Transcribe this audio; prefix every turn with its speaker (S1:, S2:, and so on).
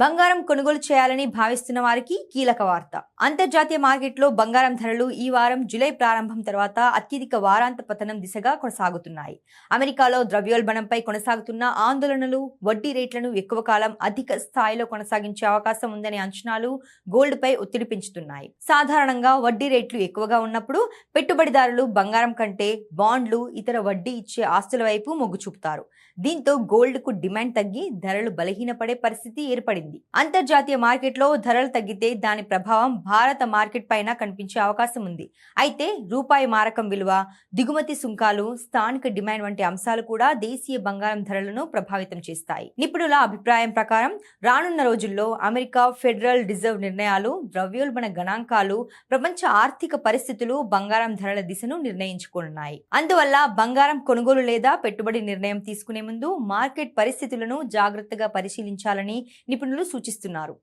S1: బంగారం కొనుగోలు చేయాలని భావిస్తున్న వారికి కీలక వార్త. అంతర్జాతీయ మార్కెట్లో బంగారం ధరలు ఈ వారం జూలై ప్రారంభం తర్వాత అత్యధిక వారాంత పతనం దిశగా కొనసాగుతున్నాయి. అమెరికాలో ద్రవ్యోల్బణంపై కొనసాగుతున్న ఆందోళనలు వడ్డీ రేట్లను ఎక్కువ కాలం అధిక స్థాయిలో కొనసాగించే అవకాశం ఉందనే అంచనాలు గోల్డ్పై ఒత్తిడి పెంచుతున్నాయి. సాధారణంగా వడ్డీ రేట్లు ఎక్కువగా ఉన్నప్పుడు పెట్టుబడిదారులు బంగారం కంటే బాండ్లు, ఇతర వడ్డీ ఇచ్చే ఆస్తుల వైపు మొగ్గు చూపుతారు. దీంతో గోల్డ్కు డిమాండ్ తగ్గి ధరలు బలహీనపడే పరిస్థితి ఏర్పడింది. అంతర్జాతీయ మార్కెట్లో ధరలు తగ్గితే దాని ప్రభావం భారత మార్కెట్ పైన కనిపించే అవకాశం ఉంది. అయితే రూపాయి మారకం విలువ, దిగుమతి సుంకాలు, స్థానిక డిమాండ్ వంటి అంశాలు కూడా దేశీయ బంగారం ధరలను ప్రభావితం చేస్తాయి. నిపుణుల అభిప్రాయం ప్రకారం రానున్న రోజుల్లో అమెరికా ఫెడరల్ రిజర్వ్ నిర్ణయాలు, ద్రవ్యోల్బణ గణాంకాలు, ప్రపంచ ఆర్థిక పరిస్థితులు బంగారం ధరల దిశను నిర్ణయించుకోనున్నాయి. అందువల్ల బంగారం కొనుగోలు లేదా పెట్టుబడి నిర్ణయం తీసుకునే ముందు మార్కెట్ పరిస్థితులను జాగ్రత్తగా పరిశీలించాలని నిపుణులు సూచిస్తున్నారు.